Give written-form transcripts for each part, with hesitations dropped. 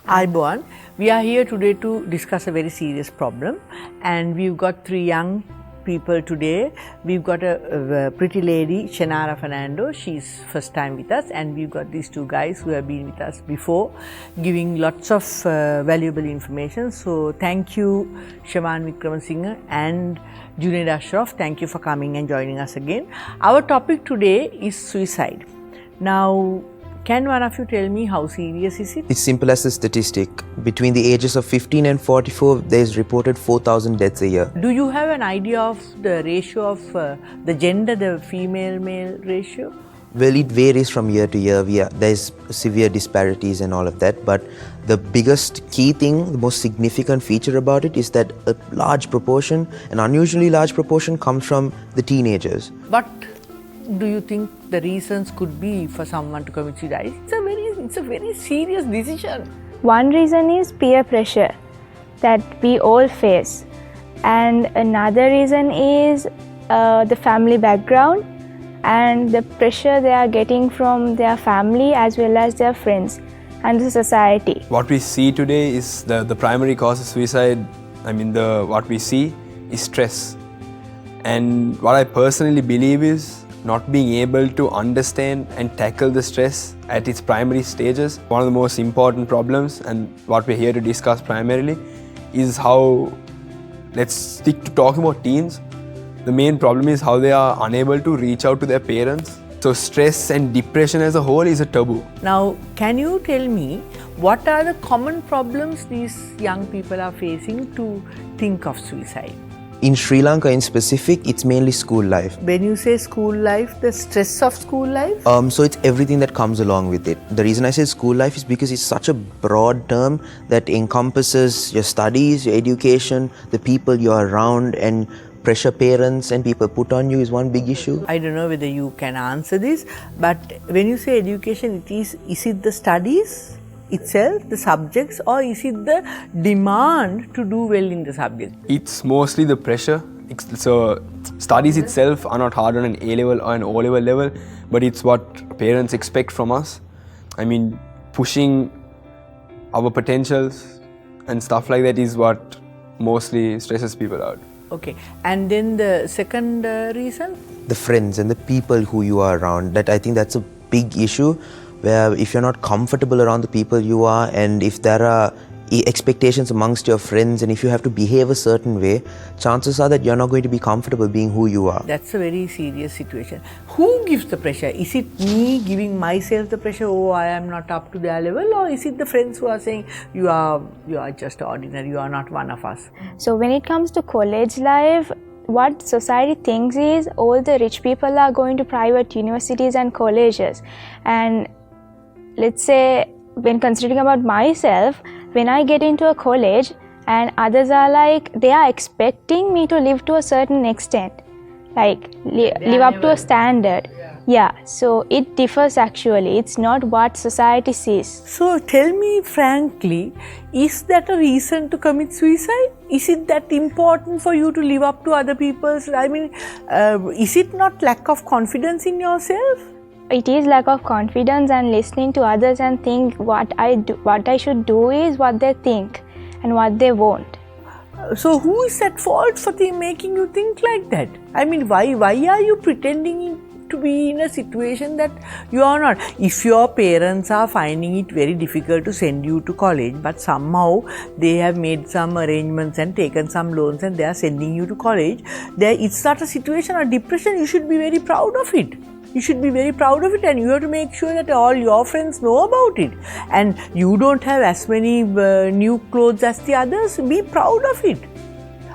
Ayubowan, we are here today to discuss a very serious problem, and we've got three young people today. We've got a pretty lady, Shenara Fernando, she's first time with us, and we've got these two guys who have been with us before, giving lots of valuable information. So thank you, Shaman Vikramasinghe and Junaid Ashraf, thank you for coming and joining us again. Our topic today is suicide. Now, can one of you tell me how serious is it? It's simple as a statistic. Between the ages of 15 and 44, there is reported 4,000 deaths a year. Do you have an idea of the ratio of the gender, the female-male ratio? Well, it varies from year to year. There's severe disparities and all of that. But the biggest key thing, the most significant feature about it is that a large proportion, an unusually large proportion, comes from the teenagers. What do you think the reasons could be for someone to commit suicide? It's a very serious decision. One reason is peer pressure that we all face, and another reason is the family background and the pressure they are getting from their family as well as their friends and the society. What we see today is the primary cause of suicide. What we see is stress. And what I personally believe is not being able to understand and tackle the stress at its primary stages. One of the most important problems, and what we're here to discuss primarily, is how, let's stick to talking about teens. The main problem is how they are unable to reach out to their parents. So stress and depression as a whole is a taboo. Now, can you tell me what are the common problems these young people are facing to think of suicide? In Sri Lanka in specific, it's mainly school life. When you say school life, the stress of school life? So it's everything that comes along with it. The reason I say school life is because it's such a broad term that encompasses your studies, your education, the people you're around, and pressure parents and people put on you is one big issue. I don't know whether you can answer this, but when you say education, is it the studies itself, the subjects, or is it the demand to do well in the subject? It's mostly the pressure. So studies itself are not hard on an A-level or an O-level level, but it's what parents expect from us. Pushing our potentials and stuff like that is what mostly stresses people out. Okay, and then the second reason? The friends and the people who you are around. I think that's a big issue, where if you're not comfortable around the people you are, and if there are expectations amongst your friends, and if you have to behave a certain way, chances are that you're not going to be comfortable being who you are. That's a very serious situation. Who gives the pressure? Is it me giving myself the pressure, oh, I am not up to their level, or is it the friends who are saying, you are just ordinary, you are not one of us? So when it comes to college life, what society thinks is all the rich people are going to private universities and colleges. And let's say, when considering about myself, when I get into a college and others are like, they are expecting me to live to a certain extent, like live up to a standard. Yeah, so it differs actually. It's not what society sees. So tell me frankly, is that a reason to commit suicide? Is it that important for you to live up to other people's? Is it not lack of confidence in yourself? It is lack of confidence and listening to others and think what I should do is what they think and what they want. So who is at fault for making you think like that? Why are you pretending to be in a situation that you are not? If your parents are finding it very difficult to send you to college, but somehow they have made some arrangements and taken some loans and they are sending you to college, it's not a situation of depression. You should be very proud of it. You should be very proud of it, and you have to make sure that all your friends know about it. And you don't have as many new clothes as the others. Be proud of it.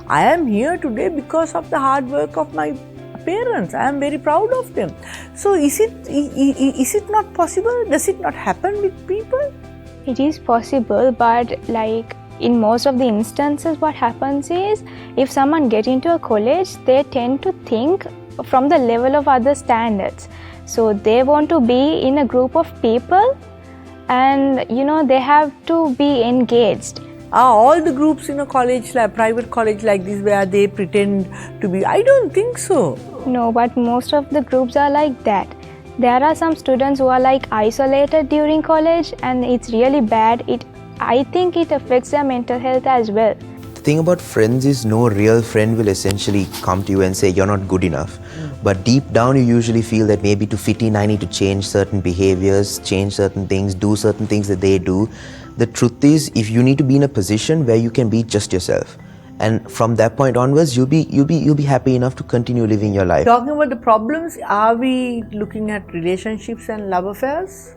I am here today because of the hard work of my parents. I am very proud of them. So is it not possible? Does it not happen with people? It is possible, but in most of the instances what happens is, if someone gets into a college, they tend to think from the level of other standards. So they want to be in a group of people, and they have to be engaged. Are all the groups in a college, private college like this, where they pretend to be? I don't think so. No, but most of the groups are like that. there are some students who are like isolated during college, and it's really bad. I think it affects their mental health as well. The thing about friends is no real friend will essentially come to you and say you're not good enough. But deep down you usually feel that maybe to fit in I need to change certain behaviors, change certain things, do certain things that they do. The truth is, if you need to be in a position where you can be just yourself, and from that point onwards you'll be happy enough to continue living your life. Talking about the problems, are we looking at relationships and love affairs?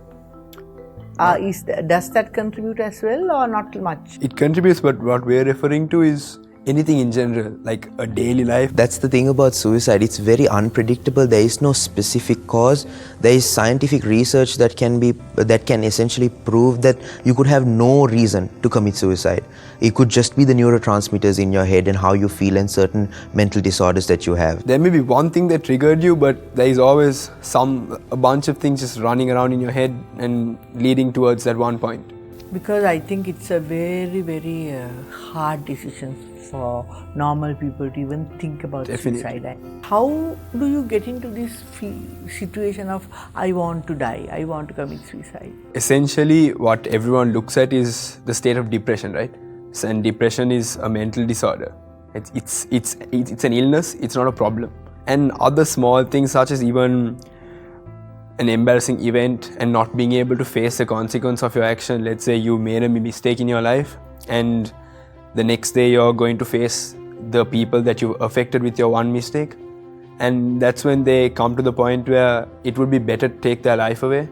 Does that contribute as well or not much? It contributes, but what we're referring to is anything in general, like a daily life. That's the thing about suicide. It's very unpredictable. There is no specific cause. There is scientific research that can essentially prove that you could have no reason to commit suicide. It could just be the neurotransmitters in your head and how you feel and certain mental disorders that you have. There may be one thing that triggered you, but there is always a bunch of things just running around in your head and leading towards that one point. Because I think it's a very, very hard decision for normal people to even think about suicide. How do you get into this situation of I want to die, I want to commit suicide? Essentially, what everyone looks at is the state of depression, right? And depression is a mental disorder. It's an illness. It's not a problem. And other small things such as even an embarrassing event and not being able to face the consequence of your action. Let's say you made a mistake in your life and the next day you're going to face the people that you affected with your one mistake, and that's when they come to the point where it would be better to take their life away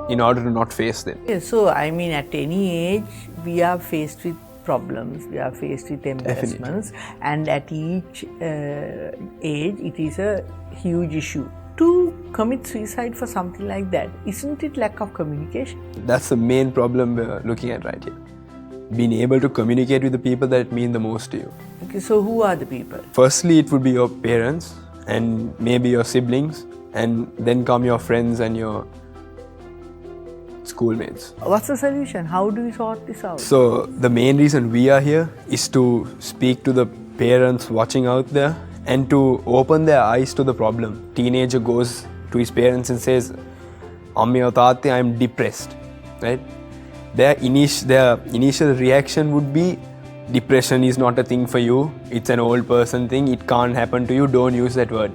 in order to not face them. Yeah, so I mean at any age we are faced with problems, we are faced with embarrassments, and at each age it is a huge issue. To commit suicide for something like that, isn't it lack of communication? That's the main problem we're looking at right here. Being able to communicate with the people that mean the most to you. Okay, so who are the people? Firstly, it would be your parents and maybe your siblings, and then come your friends and your schoolmates. What's the solution? How do we sort this out? So the main reason we are here is to speak to the parents watching out there and to open their eyes to the problem. Teenager goes to his parents and says, "Ammi or Tate, I am depressed," right? Their initial reaction would be, depression is not a thing for you, it's an old person thing, it can't happen to you, don't use that word.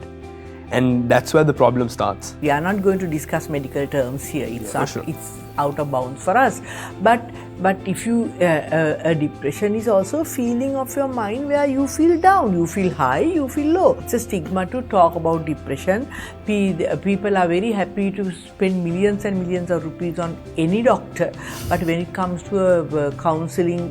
And that's where the problem starts. We are not going to discuss medical terms here. It's it's out of bounds for us. But if you a depression is also a feeling of your mind where you feel down, you feel high, you feel low. It's a stigma to talk about depression. People are very happy to spend millions and millions of rupees on any doctor, but when it comes to a counseling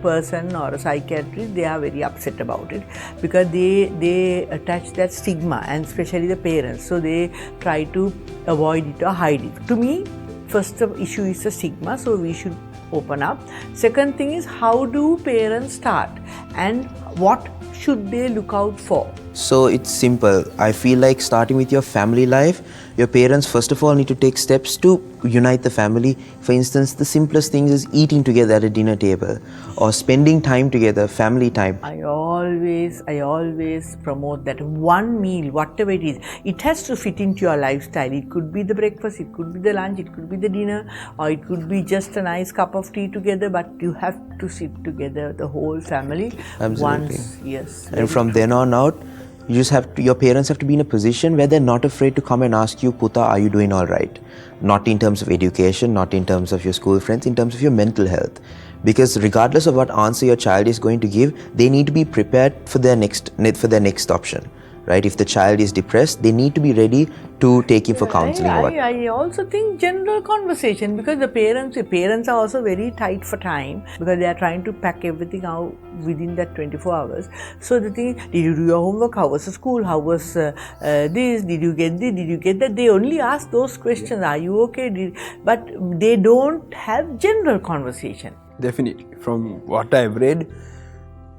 person or a psychiatrist, they are very upset about it because they attach that stigma, and especially the parents, so they try to avoid it or hide it. To me, first issue is the stigma, so we should open up. Second thing is, how do parents start and what should they look out for? So it's simple. I feel like starting with your family life, your parents first of all need to take steps to unite the family. For instance, the simplest thing is eating together at a dinner table or spending time together, family time. I always promote that one meal, whatever it is, it has to fit into your lifestyle. It could be the breakfast, it could be the lunch, it could be the dinner, or it could be just a nice cup of tea together, but you have to sit together, the whole family. Absolutely. Once. Yes. And from then on out, you just have to, your parents have to be in a position where they're not afraid to come and ask you, Puta, are you doing all right? Not in terms of education, not in terms of your school friends, in terms of your mental health. Because regardless of what answer your child is going to give, they need to be prepared for their next option. Right? If the child is depressed, they need to be ready to take him for counseling. I also think general conversation, because the parents are also very tight for time because they are trying to pack everything out within that 24 hours. So the thing is, did you do your homework? How was the school? How was this? Did you get this? Did you get that? They only ask those questions. Are you okay? But they don't have general conversation. Definitely. From what I've read,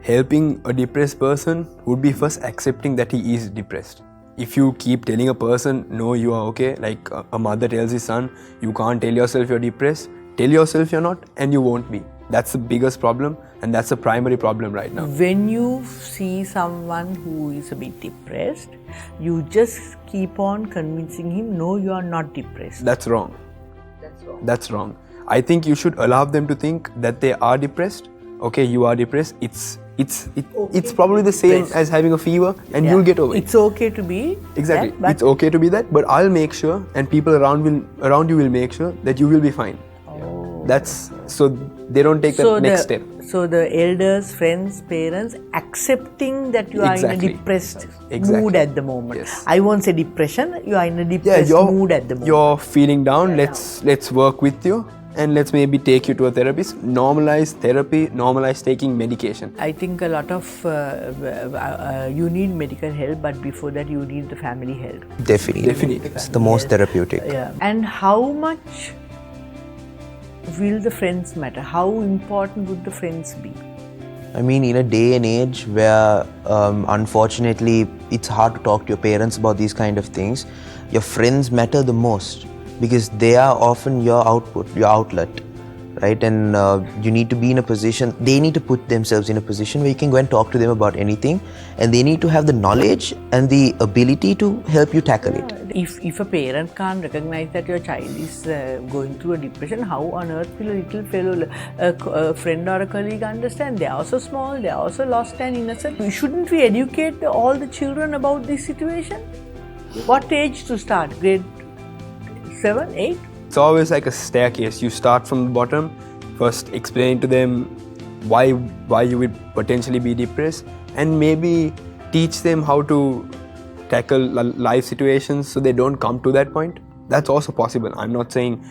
helping a depressed person would be first accepting that he is depressed. If you keep telling a person, no, you are okay, like a mother tells his son, you can't tell yourself you're depressed, tell yourself you're not and you won't be. That's the biggest problem, and that's the primary problem right now. When you see someone who is a bit depressed, you just keep on convincing him, no, you are not depressed. That's wrong. That's wrong. I think you should allow them to think that they are depressed. Okay, you are depressed. It's probably the same depressed. as having a fever, and Yeah. you'll get over it. It's okay to be Exactly. that, but It's okay to be that, but I'll make sure, and people around you will make sure that you will be fine. That's so they don't take that next step. So the elders, friends, parents accepting that you are in a Exactly. depressed Exactly. mood at the moment. Yes. I won't say depression. You are in a Yeah, depressed mood at the moment. you're feeling down. Let's work with you, and let's maybe take you to a therapist. Normalize therapy. Normalize taking medication. I think a lot of you need medical help, but before that you need the family help. Definitely. It's the most therapeutic. Yeah. And how much will the friends matter? How important would the friends be? I mean, in a day and age where unfortunately it's hard to talk to your parents about these kind of things, your friends matter the most because they are often your output, your outlet, right? And you need to be in a position, they need to put themselves in a position where you can go and talk to them about anything, and they need to have the knowledge and the ability to help you tackle it. If a parent can't recognize that your child is going through a depression, how on earth will a little fellow, a friend or a colleague understand? They are also small, they are also lost and innocent. Shouldn't we educate all the children about this situation? What age to start? Grade 7, 8? It's always like a staircase. You start from the bottom, first explain to them why you would potentially be depressed, and maybe teach them how to tackle life situations so they don't come to that point. That's also possible. I'm not saying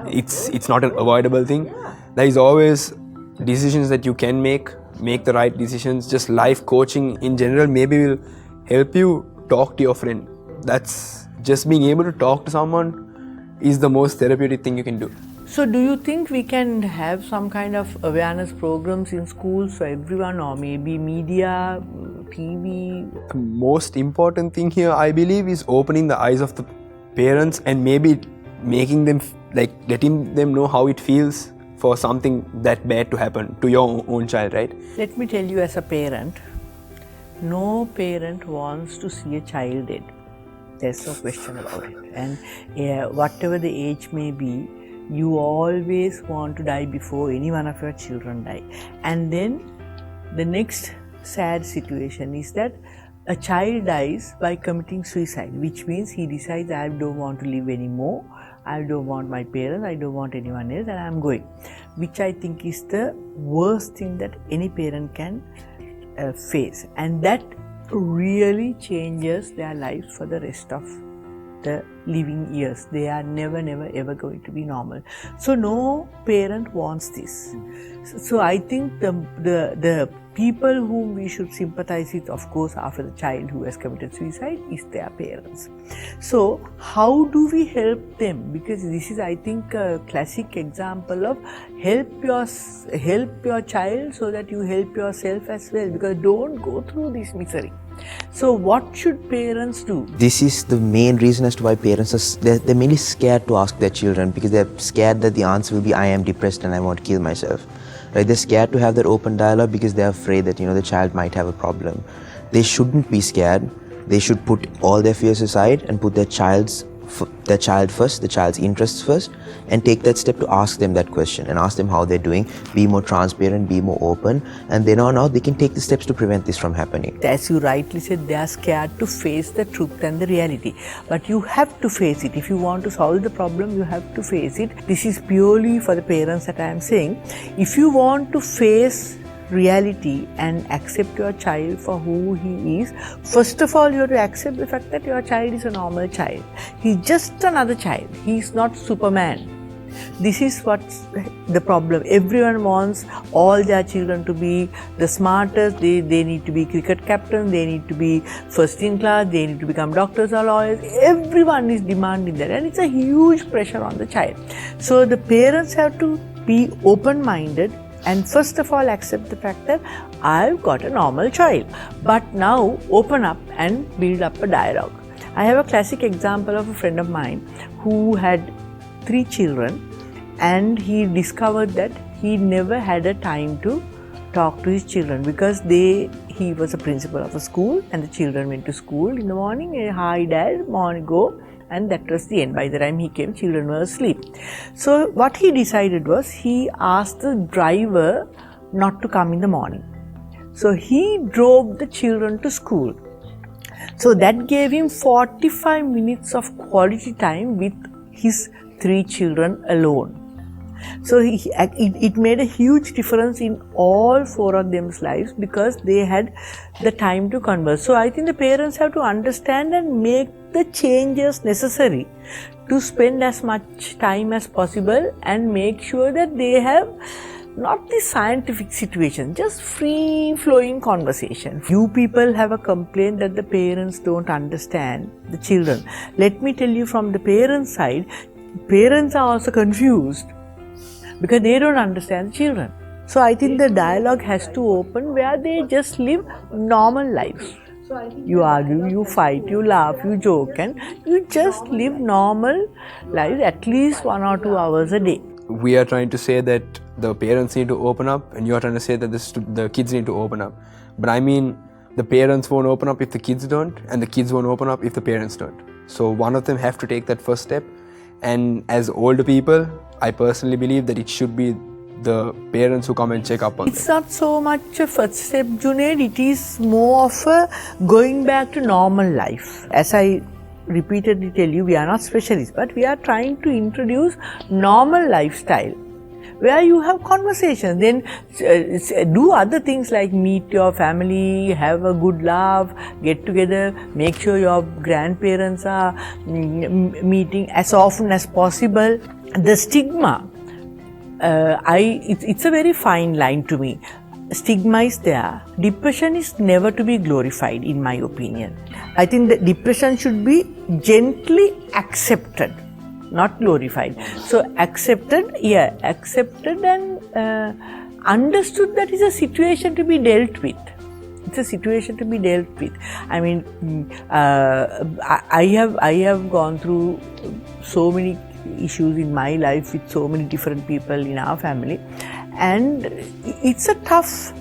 it's not an avoidable thing. There is always decisions that you can make the right decisions. Just life coaching in general maybe will help you talk to your friend. That's just being able to talk to someone is the most therapeutic thing you can do. So do you think we can have some kind of awareness programs in schools for everyone, or maybe media, TV? The most important thing here, I believe, is opening the eyes of the parents and maybe making them, letting them know how it feels for something that bad to happen to your own child, right? Let me tell you, as a parent, no parent wants to see a child dead. There's no question about it. And whatever the age may be, you always want to die before any one of your children die. And then the next sad situation is that a child dies by committing suicide, which means he decides, I don't want to live anymore, I don't want my parents, I don't want anyone else, and I'm going. Which I think is the worst thing that any parent can face. And that really changes their lives for the rest of the living years. They are never ever going to be normal. So no parent wants this. So I think the people whom we should sympathize with, of course, after the child who has committed suicide, is their parents. So how do we help them? Because this is, I think, a classic example of help your child so that you help yourself as well, because don't go through this misery. So what should parents do? This is the main reason as to why parents are they're mainly scared to ask their children, because they're scared that the answer will be, I am depressed and I want to kill myself. Right? They're scared to have that open dialogue because they're afraid that the child might have a problem. They shouldn't be scared. They should put all their fears aside and put their child first, the child's interests first, and take that step to ask them that question and ask them how they're doing. Be more transparent, be more open, and then on out they can take the steps to prevent this from happening. As you rightly said, they are scared to face the truth and the reality. But you have to face it. If you want to solve the problem, you have to face it. This is purely for the parents that I am saying. If you want to face reality and accept your child for who he is, first of all you have to accept the fact that your child is a normal child. He's just another child. He's not Superman. This is what's the problem. Everyone wants all their children to be the smartest. They need to be cricket captains, they need to be first in class, they need to become doctors or lawyers. Everyone is demanding that, and it's a huge pressure on the child. So the parents have to be open-minded and first of all accept the fact that I've got a normal child. But now open up and build up a dialogue. I have a classic example of a friend of mine who had 3 children, and he discovered that he never had a time to talk to his children because he was a principal of a school and the children went to school in the morning. Hi dad, morning, go. And that was the end. By the time he came, children were asleep. So what he decided was he asked the driver not to come in the morning. So he drove the children to school. So that gave him 45 minutes of quality time with his 3 children alone. So it made a huge difference in all 4 of them's lives because they had the time to converse. So I think the parents have to understand and make the changes necessary to spend as much time as possible and make sure that they have not the scientific situation, just free-flowing conversation. You people have a complaint that the parents don't understand the children. Let me tell you from the parents' side, parents are also confused because they don't understand the children. So I think the dialogue has to open where they just live normal lives. You argue, you fight, you laugh, you joke, and you just live normal lives at least 1 or 2 hours a day. We are trying to say that the parents need to open up, and you are trying to say that the kids need to open up. But I mean, the parents won't open up if the kids don't, and the kids won't open up if the parents don't. So one of them have to take that first step. And as older people, I personally believe that it should be the parents who come and check up on them. It's not so much a first step, Junaid, it is more of a going back to normal life. As I repeatedly tell you, we are not specialists, but we are trying to introduce normal lifestyle where you have conversations, then do other things like meet your family, have a good laugh, get together, make sure your grandparents are meeting as often as possible. The stigma, it's a very fine line to me. Stigma is there. Depression is never to be glorified, in my opinion. I think that depression should be gently accepted, not glorified. So accepted and understood that is a situation to be dealt with. It's a situation to be dealt with. I mean, I have gone through so many issues in my life with so many different people in our family, and it's a tough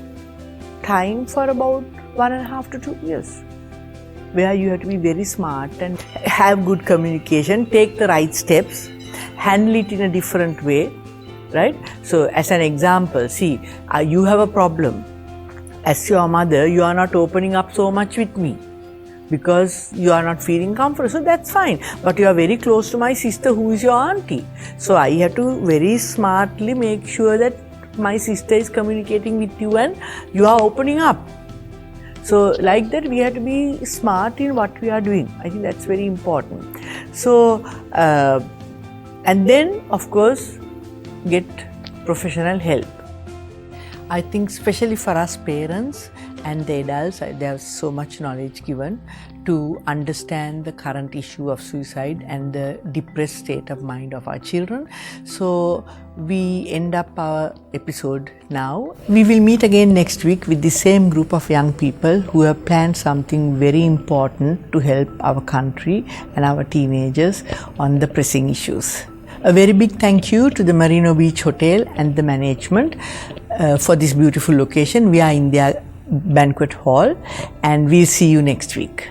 time for about 1.5 to 2 years, where you have to be very smart and have good communication, take the right steps, handle it in a different way, right? So as an example, see, you have a problem. As your mother, you are not opening up so much with me because you are not feeling comfortable, so that's fine. But you are very close to my sister who is your auntie. So I have to very smartly make sure that my sister is communicating with you and you are opening up. So like that, we have to be smart in what we are doing. I think that's very important. So, and then of course, get professional help. I think especially for us parents and the adults, there's so much knowledge given to understand the current issue of suicide and the depressed state of mind of our children. So we end up our episode now. We will meet again next week with the same group of young people who have planned something very important to help our country and our teenagers on the pressing issues. A very big thank you to the Merino Beach Hotel and the management for this beautiful location. We are in their banquet hall, and we'll see you next week.